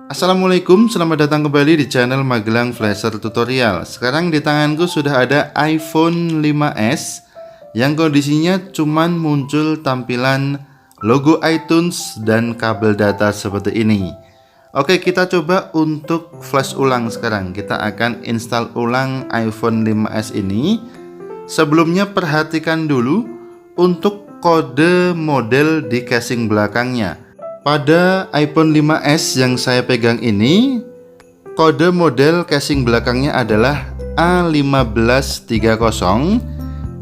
Assalamualaikum, selamat datang kembali di channel Magelang Flasher Tutorial. Sekarang di tanganku sudah ada iPhone 5s yang kondisinya cuman muncul tampilan logo iTunes dan kabel data seperti ini. Oke, kita coba untuk flash ulang sekarang. Kita akan install ulang iPhone 5s ini. Sebelumnya perhatikan dulu untuk kode model di casing belakangnya. Pada iPhone 5s yang saya pegang ini, kode model casing belakangnya adalah A1530.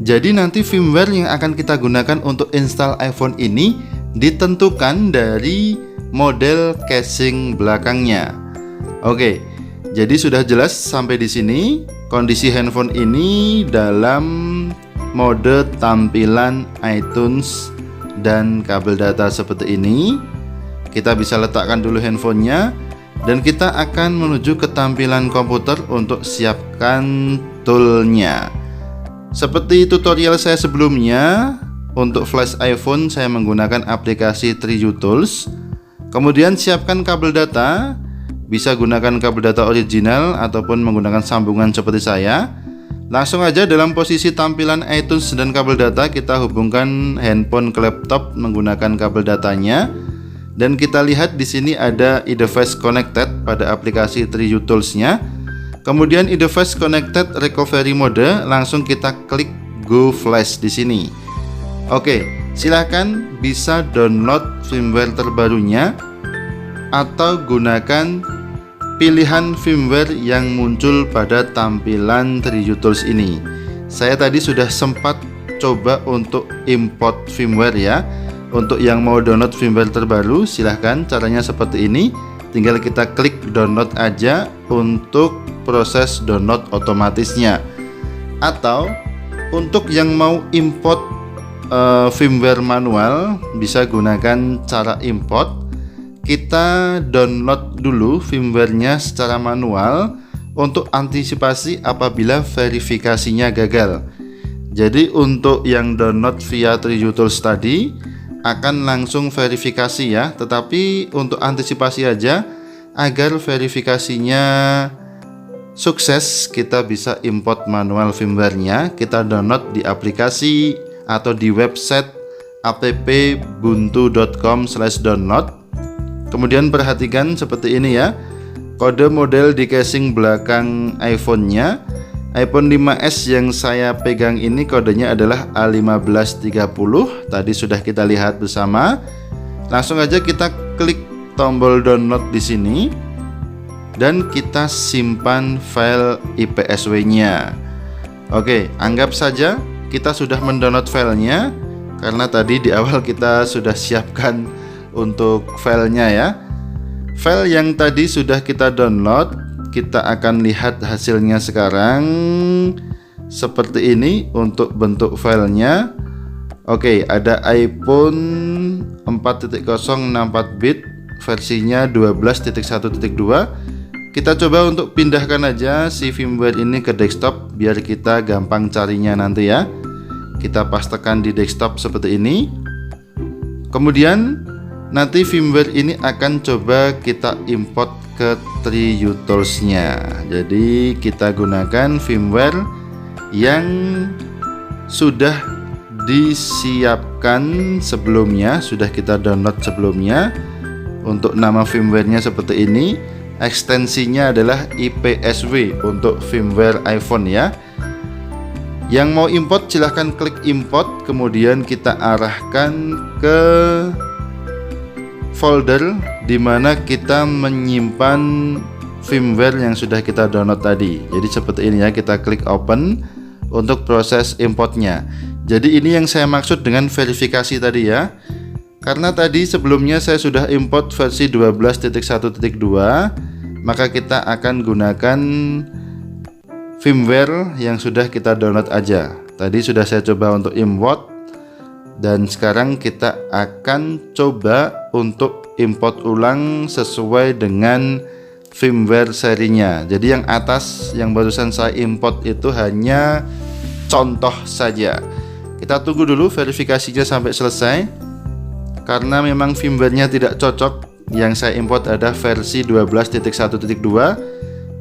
Jadi nanti firmware yang akan kita gunakan untuk install iPhone ini ditentukan dari model casing belakangnya. Oke, jadi sudah jelas sampai di sini kondisi handphone ini dalam mode tampilan iTunes dan kabel data seperti ini. Kita bisa letakkan dulu handphonenya dan kita akan menuju ke tampilan komputer untuk siapkan toolnya. Seperti tutorial saya sebelumnya, untuk flash iPhone saya menggunakan aplikasi 3U Tools. Kemudian siapkan kabel data, bisa gunakan kabel data original ataupun menggunakan sambungan seperti saya. Langsung aja dalam posisi tampilan iTunes dan kabel data kita hubungkan handphone ke laptop menggunakan kabel datanya. Dan kita lihat di sini ada eDevice Connected pada aplikasi 3U Tools-nya. Kemudian eDevice Connected Recovery Mode, langsung kita klik Go Flash di sini. Oke, silahkan bisa download firmware terbarunya atau gunakan pilihan firmware yang muncul pada tampilan 3U Tools ini. Saya tadi sudah sempat coba untuk import firmware ya. Untuk yang mau download firmware terbaru, silahkan caranya seperti ini. Tinggal kita klik download aja untuk proses download otomatisnya. Atau untuk yang mau import firmware manual, bisa gunakan cara import. Kita download dulu firmware-nya secara manual untuk antisipasi apabila verifikasinya gagal. Jadi untuk yang download via 3U Tools tadi akan langsung verifikasi ya, tetapi untuk antisipasi aja agar verifikasinya sukses, kita bisa import manual firmware-nya. Kita download di aplikasi atau di website appbuntu.com/download. Kemudian perhatikan seperti ini ya, kode model di casing belakang iPhone-nya. iPhone 5s yang saya pegang ini kodenya adalah A1530. Tadi sudah kita lihat bersama. Langsung aja kita klik tombol download di sini dan kita simpan file IPSW-nya. Oke, anggap saja kita sudah mendownload filenya karena tadi di awal kita sudah siapkan untuk filenya ya. File yang tadi sudah kita download, kita akan lihat hasilnya sekarang seperti ini untuk bentuk filenya. Oke, ada iPhone 4.0 64 bit versinya 12.1.2. Kita coba untuk pindahkan aja si firmware ini ke desktop biar kita gampang carinya nanti ya. Kita pastekan di desktop seperti ini. Kemudian nanti firmware ini akan coba kita import ke 3U Tools-nya. Jadi kita gunakan firmware yang sudah disiapkan sebelumnya, sudah kita download sebelumnya. Untuk nama firmware-nya seperti ini, ekstensinya adalah IPSW untuk firmware iPhone ya. Yang mau import silahkan klik import, kemudian kita arahkan ke folder di mana kita menyimpan firmware yang sudah kita download tadi. Jadi seperti ini ya, kita klik open untuk proses importnya. Jadi ini yang saya maksud dengan verifikasi tadi ya. Karena tadi sebelumnya saya sudah import versi 12.1.2, maka kita akan gunakan firmware yang sudah kita download aja. Tadi sudah saya coba untuk import. Dan sekarang kita akan coba untuk import ulang sesuai dengan firmware serinya. Jadi yang atas yang barusan saya import itu hanya contoh saja. Kita tunggu dulu verifikasinya sampai selesai. Karena memang firmware-nya tidak cocok Yang saya import ada versi 12.1.2,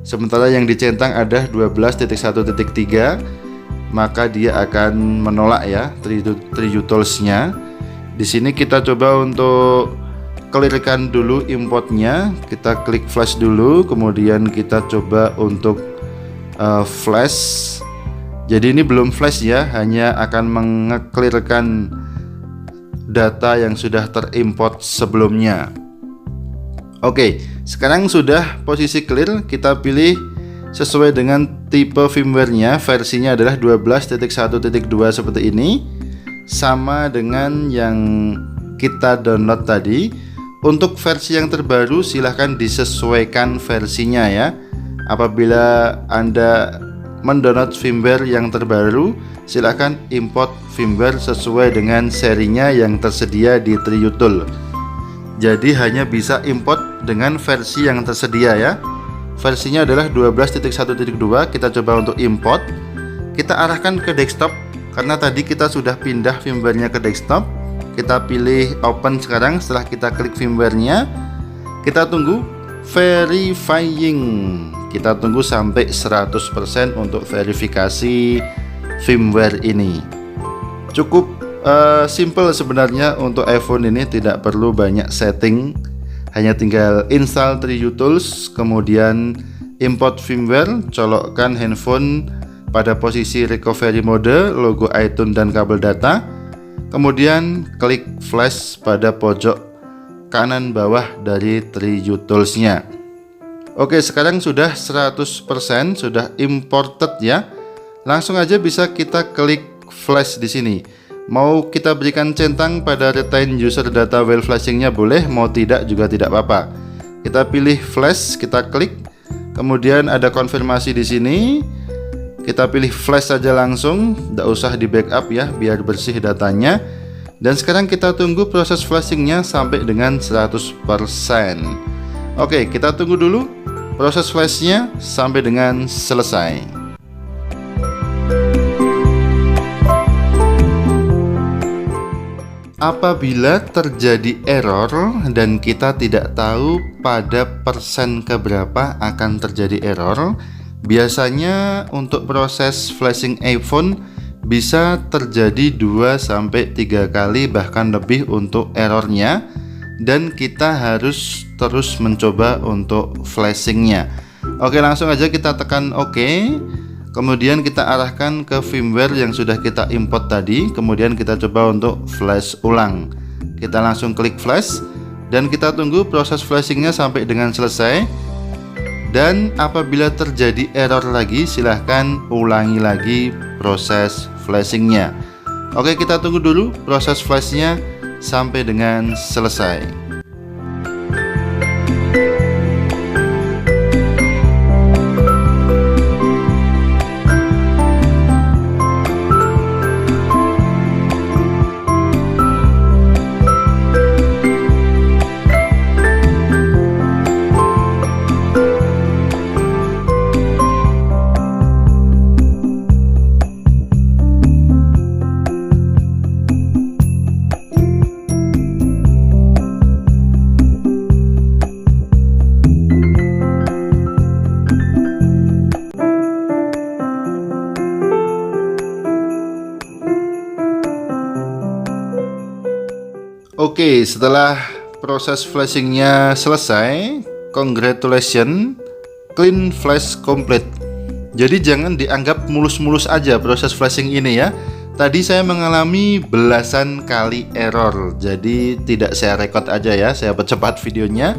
sementara yang dicentang ada 12.1.3, maka dia akan menolak ya TreeUtils-nya. Di sini kita coba untuk clearkan dulu importnya. Kita klik flash dulu, kemudian kita coba untuk flash. Jadi ini belum flash ya, hanya akan mengclearkan data yang sudah terimport sebelumnya. Oke, sekarang sudah posisi clear, kita pilih sesuai dengan tipe firmware-nya. Versinya adalah 12.1.2 seperti ini, sama dengan yang kita download tadi. Untuk versi yang terbaru silahkan disesuaikan versinya ya. Apabila Anda mendownload firmware yang terbaru, silahkan import firmware sesuai dengan serinya yang tersedia di TreeUtils. Jadi hanya bisa import dengan versi yang tersedia ya. Versinya adalah 12.1.2. Kita coba untuk import. Kita arahkan ke desktop karena tadi kita sudah pindah firmware-nya ke desktop. Kita pilih open sekarang. Setelah kita klik firmware-nya, kita tunggu verifying. Kita tunggu sampai 100% untuk verifikasi firmware ini. Cukup simple sebenarnya untuk iPhone ini, tidak perlu banyak setting, hanya tinggal install TreeUtils, kemudian import firmware, colokkan handphone pada posisi recovery mode, logo iTunes dan kabel data, kemudian klik flash pada pojok kanan bawah dari TreeUtils-nya. Oke, sekarang sudah 100% sudah imported ya. Langsung aja bisa kita klik flash di sini. Mau kita berikan centang pada retain user data while flashingnya boleh, mau tidak juga tidak apa-apa. Kita pilih flash, kita klik, kemudian ada konfirmasi di sini. Kita pilih flash saja langsung, tidak usah di backup ya, biar bersih datanya. Dan sekarang kita tunggu proses flashingnya sampai dengan 100%. Oke, kita tunggu dulu proses flashnya sampai dengan selesai. Apabila terjadi error dan kita tidak tahu pada persen keberapa akan terjadi error, biasanya untuk proses flashing iPhone bisa terjadi 2-3 kali bahkan lebih untuk errornya, dan kita harus terus mencoba untuk flashingnya. Oke, langsung aja kita tekan OK. Kemudian kita arahkan ke firmware yang sudah kita import tadi. Kemudian kita coba untuk flash ulang. Kita langsung klik flash dan kita tunggu proses flashingnya sampai dengan selesai. Dan apabila terjadi error lagi, silahkan ulangi lagi proses flashingnya. Oke, kita tunggu dulu proses flashnya sampai dengan selesai. Oke, setelah proses flashingnya selesai, congratulations, clean flash complete. Jadi jangan dianggap mulus-mulus aja proses flashing ini ya. Tadi saya mengalami belasan kali error, jadi tidak saya record aja ya, saya percepat videonya.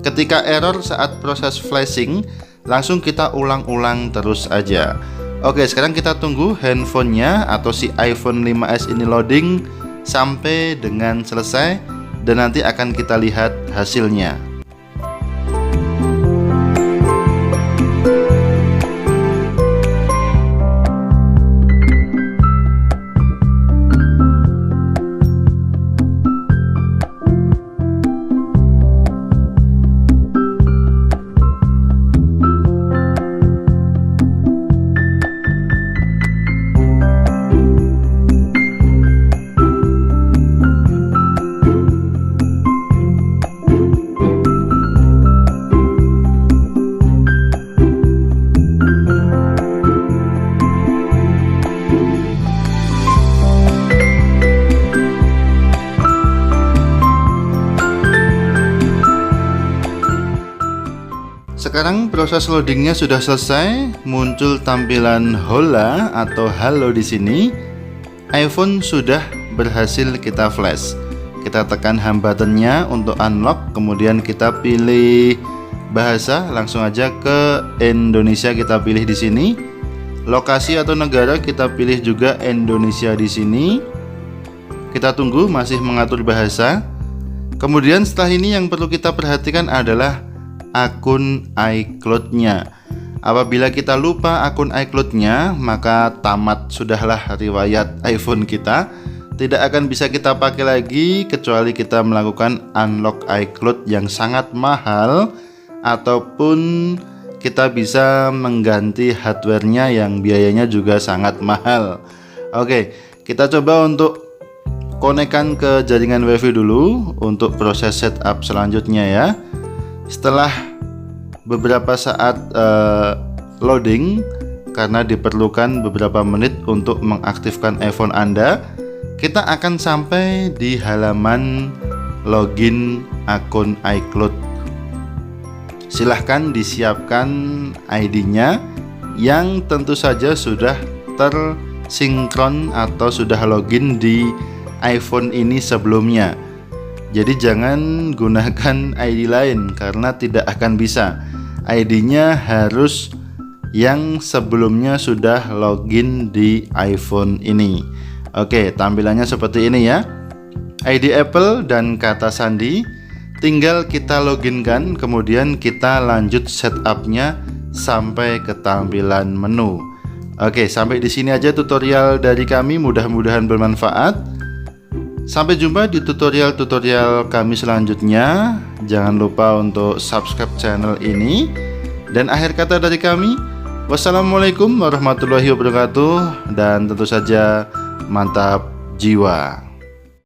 Ketika error saat proses flashing, langsung kita ulang-ulang terus aja. Oke, sekarang kita tunggu handphonenya atau si iPhone 5s ini loading sampai dengan selesai, dan nanti akan kita lihat hasilnya. Sekarang proses loadingnya sudah selesai, muncul tampilan hola atau halo di sini. iPhone sudah berhasil kita flash. Kita tekan home buttonnya untuk unlock, kemudian kita pilih bahasa, langsung aja ke Indonesia kita pilih di sini. Lokasi atau negara kita pilih juga Indonesia di sini. Kita tunggu masih mengatur bahasa. Kemudian setelah ini yang perlu kita perhatikan adalah akun iCloud-nya. Apabila kita lupa akun iCloud-nya, maka tamat sudahlah riwayat iPhone kita. Tidak akan bisa kita pakai lagi kecuali kita melakukan unlock iCloud yang sangat mahal, ataupun kita bisa mengganti hardware-nya yang biayanya juga sangat mahal. Oke, kita coba untuk konekkan ke jaringan WiFi dulu untuk proses setup selanjutnya ya. Setelah beberapa saat loading, karena diperlukan beberapa menit untuk mengaktifkan iPhone Anda, kita akan sampai di halaman login akun iCloud. Silahkan disiapkan ID-nya yang tentu saja sudah tersinkron atau sudah login di iPhone ini sebelumnya. Jadi jangan gunakan ID lain karena tidak akan bisa. ID-nya harus yang sebelumnya sudah login di iPhone ini. Oke, tampilannya seperti ini ya. ID Apple dan kata sandi. Tinggal kita loginkan, kemudian kita lanjut setupnya sampai ke tampilan menu. Oke, sampai di sini aja tutorial dari kami. Mudah-mudahan bermanfaat. Sampai jumpa di tutorial-tutorial kami selanjutnya. Jangan lupa untuk subscribe channel ini. Dan akhir kata dari kami, wassalamualaikum warahmatullahi wabarakatuh. Dan tentu saja mantap jiwa.